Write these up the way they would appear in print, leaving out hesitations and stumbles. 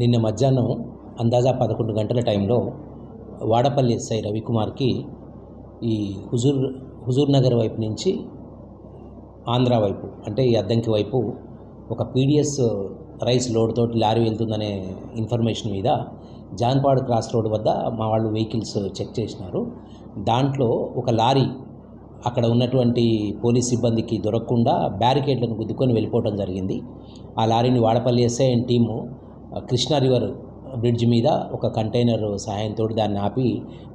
నిన్న మధ్యాహ్నం అందాజా 11 గంటల టైంలో వాడపల్లి ఎస్ఐ రవికుమార్కి ఈ హుజూర్ నగర్ వైపు నుంచి ఆంధ్ర వైపు అంటే ఈ అద్దంకి వైపు ఒక పీడిఎస్ రైస్ లోడ్ తోటి లారీ వెళ్తుందనే ఇన్ఫర్మేషన్ మీద జాన్పాడ్ క్రాస్ రోడ్ వద్ద మా వాళ్ళు వెహికల్స్ చెక్ చేసినారు. దాంట్లో ఒక లారీ అక్కడ ఉన్నటువంటి పోలీస్ సిబ్బందికి దొరకకుండా బ్యారికేడ్లను గుద్దుకొని వెళ్ళిపోవడం జరిగింది. ఆ లారీని Vadapalli SI and team Krishna river bridge మీద ఒక కంటైనర్ సహాయంతో దాన్ని ఆపి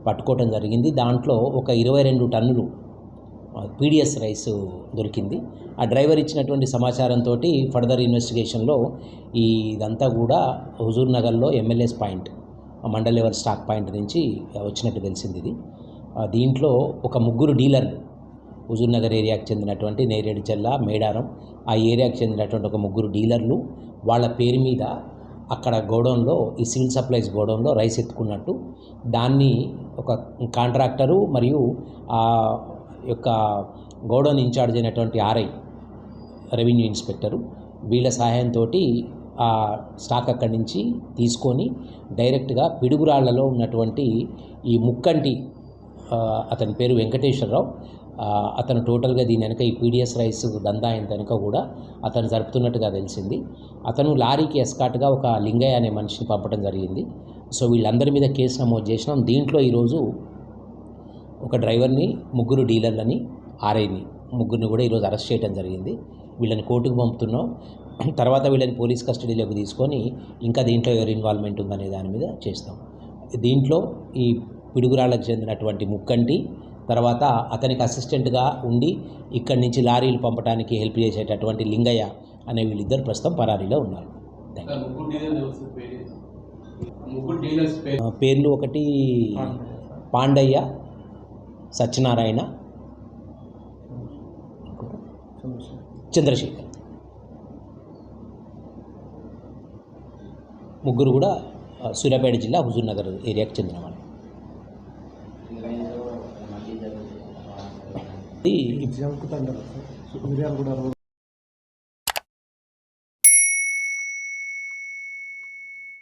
పట్టుకోవడం జరిగింది. దాంట్లో ఒక 22 టన్నులు పీడిఎస్ రైస్ దొరికింది. ఆ డ్రైవర్ ఇచ్చినటువంటి సమాచారంతో ఫర్దర్ ఇన్వెస్టిగేషన్లో ఇదంతా కూడా హుజూర్ నగర్లో MLAs point mandal level stock point నుంచి వచ్చినట్టు తెలిసింది. దీంట్లో ఒక 3 డీలర్లు హుజూర్ నగర్ ఏరియాకి చెందినటువంటి నేరేడు చెల్ల, మేడారం ఆ ఏరియాకి చెందినటువంటి ఒక 3 డీలర్లు వాళ్ళ పేరు మీద అక్కడ గోడౌన్లో ఈ సివిల్ సప్లైస్ గోడౌన్లో రైస్ ఎత్తుకున్నట్టు, దాన్ని ఒక కాంట్రాక్టరు మరియు ఆ యొక్క గోడౌన్ ఇన్ఛార్జ్ అయినటువంటి ఆర్ఐ రెవెన్యూ ఇన్స్పెక్టరు వీళ్ళ సహాయంతో ఆ స్టాక్ అక్కడి నుంచి తీసుకొని డైరెక్ట్గా పిడుగురాళ్లలో ఉన్నటువంటి ఈ ముక్కంటి అతని పేరు వెంకటేశ్వరరావు, అతను టోటల్గా దీని వెనక ఈ పీడిఎస్ రైస్ దందా అయిన వెనక కూడా అతను జరుపుతున్నట్టుగా తెలిసింది. అతను లారీకి ఎస్కాట్గా ఒక లింగయ్య అనే మనిషిని పంపడం జరిగింది. సో వీళ్ళందరి మీద కేసు నమోదు చేసినాం. దీంట్లో ఈరోజు ఒక డ్రైవర్ని, 3 డీలర్లని, ఆర్ఐని ముగ్గురిని కూడా ఈరోజు అరెస్ట్ చేయడం జరిగింది. వీళ్ళని కోర్టుకు పంపుతున్నాం. తర్వాత వీళ్ళని పోలీస్ కస్టడీలోకి తీసుకొని ఇంకా దీంట్లో ఎవరి ఇన్వాల్వ్మెంట్ ఉందనే దాని మీద చేస్తాం. దీంట్లో ఈ పిడుగురాళ్ళకు చెందినటువంటి ముక్కంటి, తర్వాత అతనికి అసిస్టెంట్గా ఉండి ఇక్కడి నుంచి లారీలు పంపడానికి హెల్ప్ చేసేటటువంటి లింగయ్య అనే వీళ్ళిద్దరు ప్రస్తుతం పరారీలో ఉన్నారు. పేర్లు ఒకటి పాండయ్య, సత్యనారాయణ, చంద్రశేఖర్, 3 కూడా సూర్యాపేట జిల్లా హుజూర్ నగర్ ఏరియాకి చెందిన వాళ్ళు.